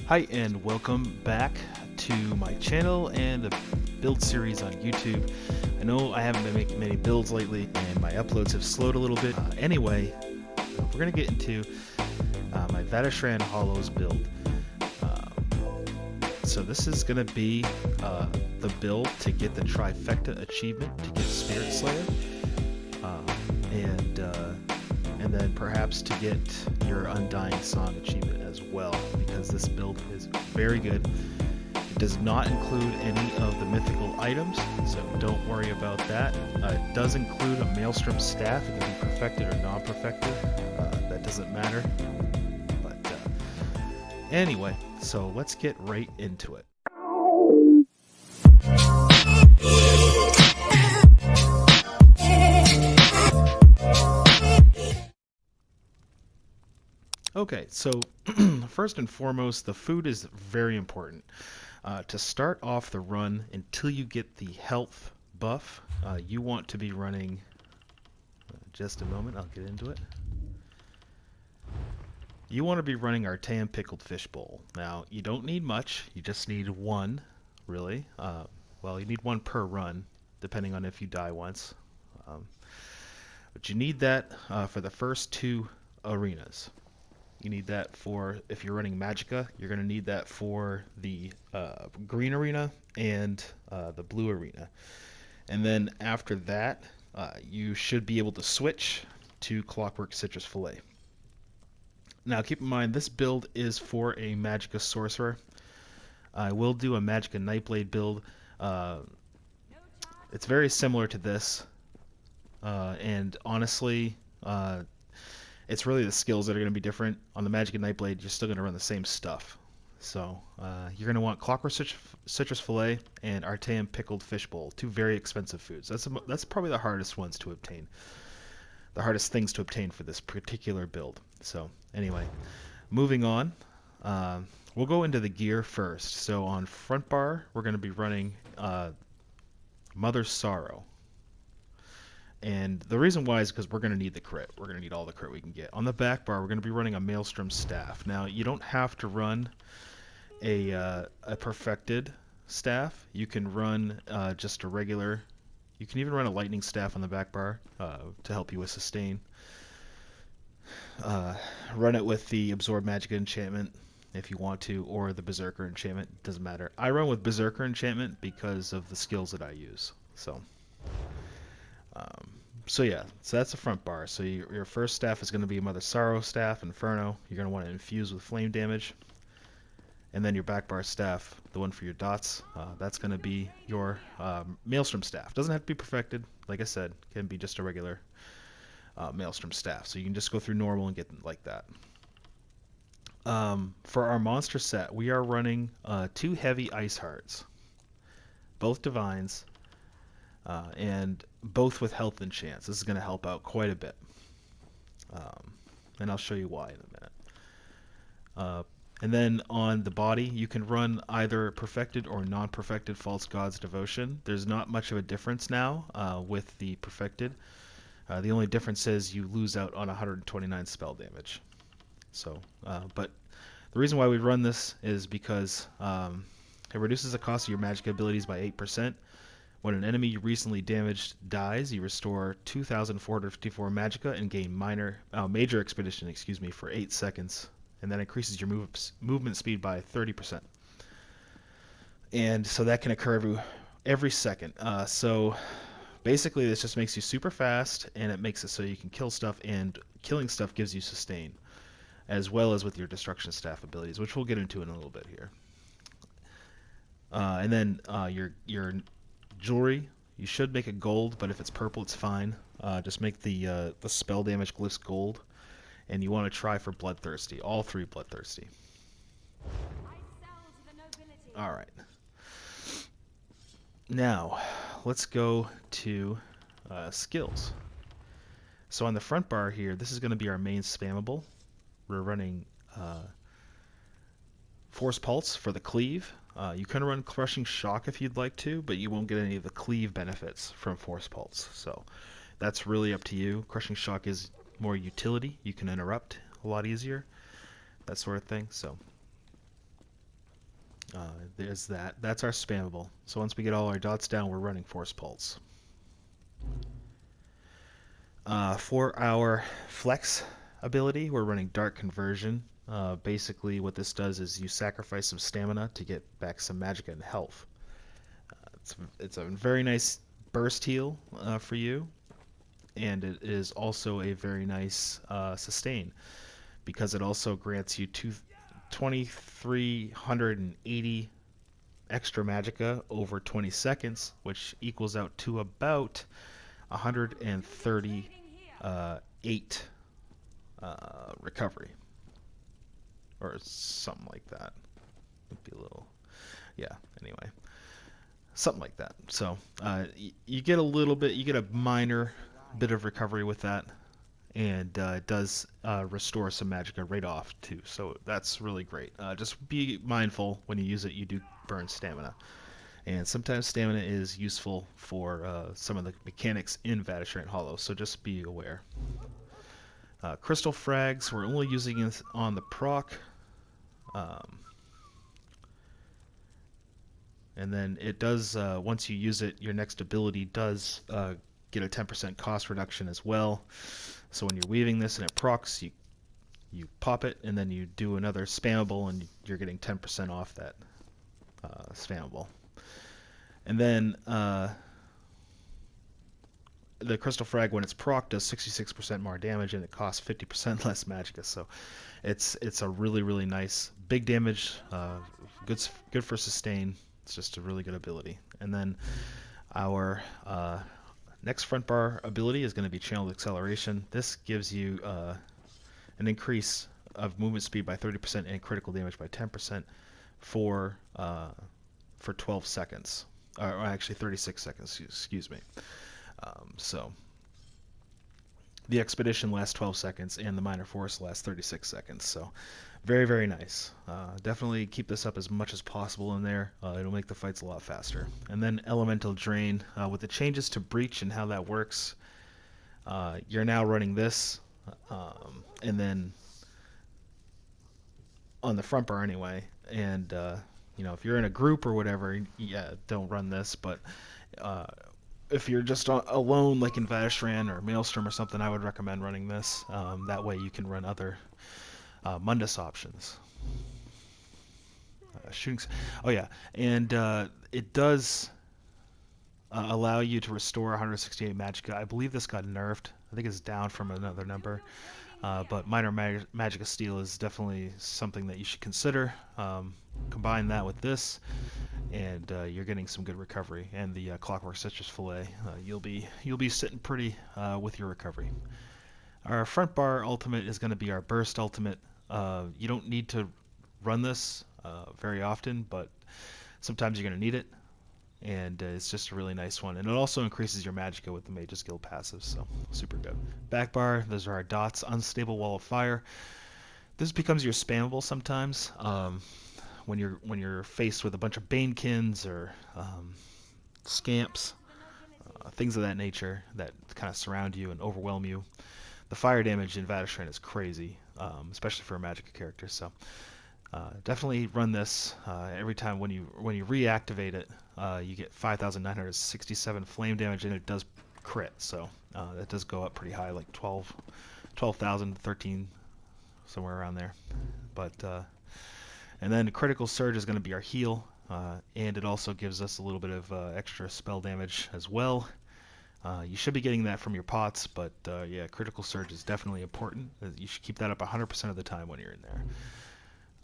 Hi and welcome back to my channel and the build series on YouTube. I know I haven't been making many builds lately and my uploads have slowed a little bit. Anyway, we're going to get into my Vateshran Hollows build. So this is going to be the build to get the Trifecta achievement to get Spirit Slayer. And then perhaps to get your Undying Song achievement as well, because this build is very good. It does not include any of the mythical items, so don't worry about that. It does include a Maelstrom staff. It can be perfected or non-perfected. That doesn't matter. But anyway, so let's get right into it. Okay, so first and foremost, the food is very important. To start off the run, until you get the health buff, you want to be running, just a moment, I'll get into it. You want to be running Artaeum Pickled Fish Bowl. Now, you don't need much, you just need one, really. Well, you need one per run, depending on if you die once. But you need that for the first two arenas. You need that for, if you're running Magicka, you're going to need that for the green arena and the blue arena. And then after that, you should be able to switch to Clockwork Citrus Fillet. Now keep in mind, this build is for a Magicka Sorcerer. I will do a Magicka Nightblade build. It's very similar to this, and honestly, it's really the skills that are going to be different. On the Magicka Nightblade, you're still going to run the same stuff. So you're going to want Clockwork Citrus Fillet and Artaeum Pickled Fish Bowl, two very expensive foods. That's probably the hardest ones to obtain. The hardest things to obtain for this particular build. So anyway, moving on. We'll go into the gear first. So on front bar, we're going to be running Mother's Sorrow. And the reason why is because we're going to need the crit. We're going to need all the crit we can get. On the back bar, we're going to be running a Maelstrom staff. Now, you don't have to run a perfected staff. You can run just a regular. You can even run a lightning staff on the back bar to help you with sustain. Run it with the Absorb Magicka enchantment if you want to, or the Berserker enchantment. Doesn't matter. I run with Berserker enchantment because of the skills that I use. So yeah, so that's the front bar. So your first staff is going to be Mother Sorrow staff, Inferno. You're going to want to infuse with flame damage. And then your back bar staff, the one for your dots, that's going to be your Maelstrom staff. Doesn't have to be perfected, like I said, can be just a regular Maelstrom staff. So you can just go through normal and get them like that. For our monster set, we are running 2 heavy Ice Hearts, both Divines. And both with health enchants. This is going to help out quite a bit. And I'll show you why in a minute. And then on the body, you can run either perfected or non-perfected False God's Devotion. There's not much of a difference now with the perfected. The only difference is you lose out on 129 spell damage. So, but the reason why we run this is because it reduces the cost of your magic abilities by 8%. When an enemy you recently damaged dies, you restore 2,454 Magicka and gain Major Expedition, for 8 seconds, and that increases your movement speed by 30%. And so that can occur every second. So basically, this just makes you super fast, and it makes it so you can kill stuff, and killing stuff gives you sustain, as well as with your Destruction Staff abilities, which we'll get into in a little bit here. And then your jewelry, you should make it gold, but if it's purple, it's fine. Just make the spell damage glyphs gold, and you want to try for Bloodthirsty, all 3 Bloodthirsty. All right. Now, let's go to skills. So on the front bar here, this is going to be our main spammable. We're running Force Pulse for the cleave. You can run Crushing Shock if you'd like to, but you won't get any of the cleave benefits from Force Pulse. So that's really up to you. Crushing Shock is more utility. You can interrupt a lot easier, that sort of thing. So There's that. That's our spammable. So once we get all our dots down, we're running Force Pulse. For our flex ability, we're running Dark Conversion. Basically, what this does is you sacrifice some stamina to get back some magicka and health. It's a very nice burst heal for you, and it is also a very nice sustain because it also grants you 2,380 extra magicka over 20 seconds, which equals out to about 138 recovery, or something like that. Would be a little, yeah. Anyway, something like that. So you get a little bit, you get a minor bit of recovery with that, and it does restore some magicka right off too. So that's really great. Just be mindful when you use it. You do burn stamina. And sometimes stamina is useful for some of the mechanics in Vateshran Hollows, so just be aware. Crystal frags, we're only using it on the proc. And then it does, once you use it, your next ability does get a 10% cost reduction as well. So when you're weaving this and it procs, you pop it, and then you do another spammable, and you're getting 10% off that spammable. And then the Crystal Frag, when it's proc, does 66% more damage, and it costs 50% less magicka. So it's a really, really nice, big damage, good for sustain. It's just a really good ability. And then our next front bar ability is going to be Channeled Acceleration. This gives you an increase of movement speed by 30% and critical damage by 10% for 12 seconds. Or actually 36 seconds, excuse me. So the expedition lasts 12 seconds and the minor force lasts 36 seconds. So very, very nice. Definitely keep this up as much as possible in there. It'll make the fights a lot faster. And then Elemental Drain. With the changes to Breach and how that works, you're now running this. And then on the front bar anyway. And if you're in a group or whatever, yeah, don't run this. But if you're just alone, like in Vateshran or Maelstrom or something, I would recommend running this. That way you can run other Mundus options. Oh yeah, and it does allow you to restore 168 magicka. I believe this got nerfed. I think it's down from another number. But minor magicka steal is definitely something that you should consider. Combine that with this, and you're getting some good recovery. And the Clockwork Citrus Fillet, you'll be sitting pretty with your recovery. Our front bar ultimate is going to be our burst ultimate. You don't need to run this very often, but sometimes you're going to need it. And it's just a really nice one. And it also increases your magicka with the Mage's Guild passive, so super good. Back bar, those are our dots. Unstable Wall of Fire. This becomes your spammable sometimes when you're faced with a bunch of Banekins or scamps, things of that nature that kind of surround you and overwhelm you. The fire damage in Vateshran is crazy, especially for a magicka character. So definitely run this every time when you reactivate it. You get 5,967 flame damage, and it does crit, so that does go up pretty high, like 12,000, 13, somewhere around there. But and then Critical Surge is going to be our heal, and it also gives us a little bit of extra spell damage as well. You should be getting that from your pots, but yeah, Critical Surge is definitely important. You should keep that up 100% of the time when you're in there.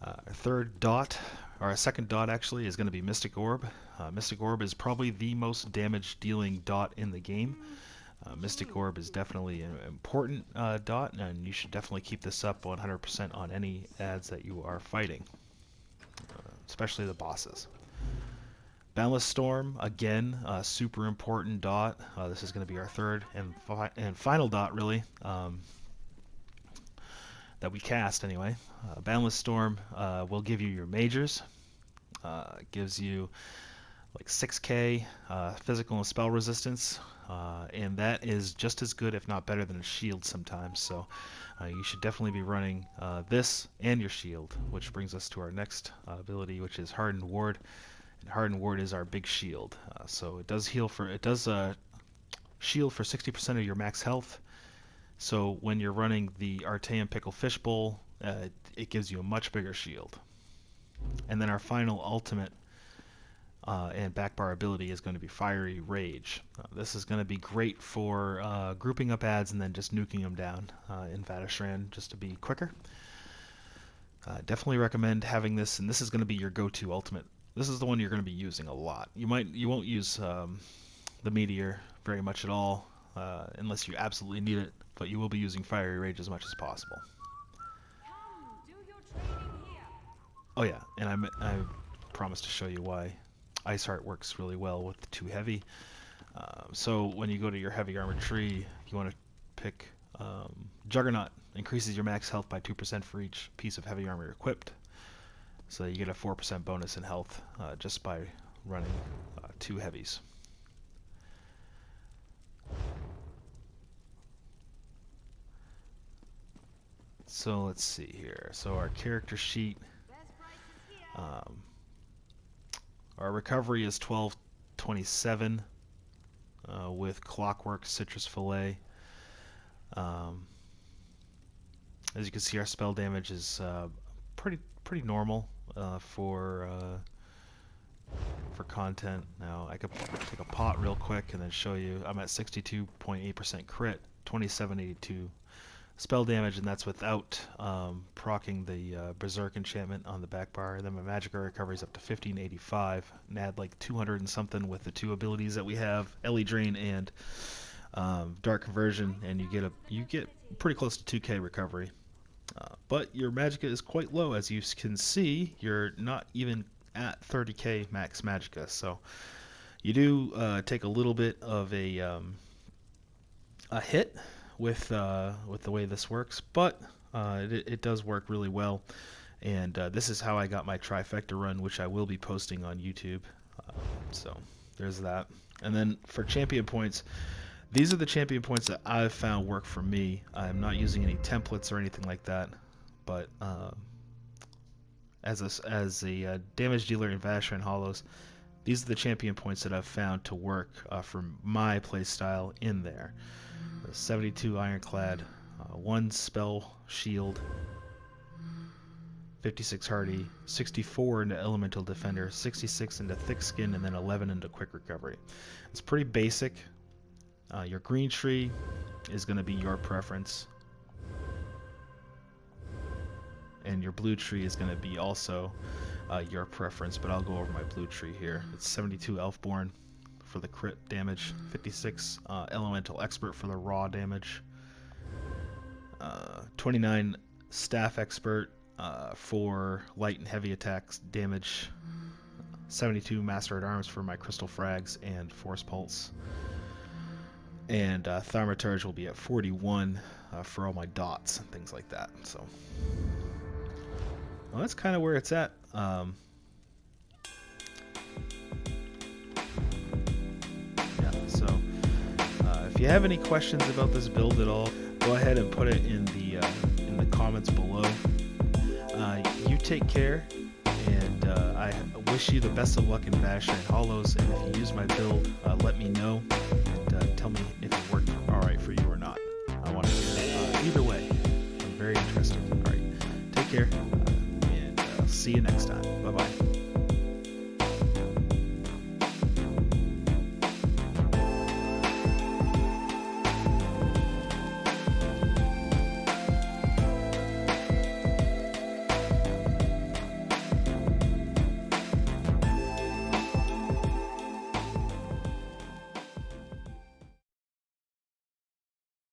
Our third dot, or our second dot actually, is going to be Mystic Orb. Mystic Orb is probably the most damage dealing dot in the game. Mystic Orb is definitely an important dot, and you should definitely keep this up 100% on any ads that you are fighting, especially the bosses. Boundless Storm, again, super important dot. This is going to be our third and final dot, really. That we cast anyway. Boundless Storm will give you your majors. Gives you like 6k physical and spell resistance and that is just as good, if not better, than a shield sometimes. So you should definitely be running this and your shield, which brings us to our next ability, which is Hardened Ward. And Hardened Ward is our big shield. So it does shield for 60% of your max health. So when you're running the Arteum Pickle Fishbowl, it gives you a much bigger shield. And then our final ultimate and backbar ability is going to be Fiery Rage. This is going to be great for grouping up ads and then just nuking them down in Vateshran just to be quicker. Definitely recommend having this, and this is going to be your go-to ultimate. This is the one you're going to be using a lot. You won't use the Meteor very much at all unless you absolutely need it, but you will be using Fiery Rage as much as possible. Oh yeah, and I promised to show you why Ice Heart works really well with 2 heavy. So when you go to your heavy armor tree, you want to pick Juggernaut. Increases your max health by 2% for each piece of heavy armor equipped. So you get a 4% bonus in health just by running 2 heavies. So let's see here. So our character sheet. Our recovery is 1227 with Clockwork, Citrus Fillet. As you can see, our spell damage is pretty normal for content. Now I could take a pot real quick and then show you. I'm at 62.8% crit, 2782 spell damage, and that's without proccing the Berserk enchantment on the back bar. And then my magic recovery is up to 1585, and add like 200 and something with the 2 abilities that we have, Ellie Drain and Dark Conversion, and you get pretty close to 2k recovery. But your magicka is quite low, as you can see. You're not even at 30k max magicka, so you do take a little bit of a hit with the way this works, but it does work really well. And this is how I got my Trifecta run, which I will be posting on YouTube. So there's that. And then for champion points, these are the champion points that I've found work for me. I'm not using any templates or anything like that, but as a damage dealer in Vateshran Hollows, these are the champion points that I've found to work for my playstyle in there. 72 Ironclad, 1 Spell Shield, 56 Hardy, 64 into Elemental Defender, 66 into Thick Skin, and then 11 into Quick Recovery. It's pretty basic. Your green tree is going to be your preference, and your blue tree is going to be also your preference, but I'll go over my blue tree here. It's 72 Elfborn for the crit damage, 56 Elemental Expert for the raw damage, 29 Staff Expert for light and heavy attacks damage, 72 Master at Arms for my Crystal Frags and Force Pulse, and Thaumaturge will be at 41 for all my dots and things like that. So, well, that's kind of where it's at. If you have any questions about this build at all, go ahead and put it in the comments below. You take care, and I wish you the best of luck in Vateshran Hollows. And if you use my build, let me know and tell me if it worked all right for you or not. I want to hear either way. I'm very interested. All right, take care, and see you next time. Bye bye.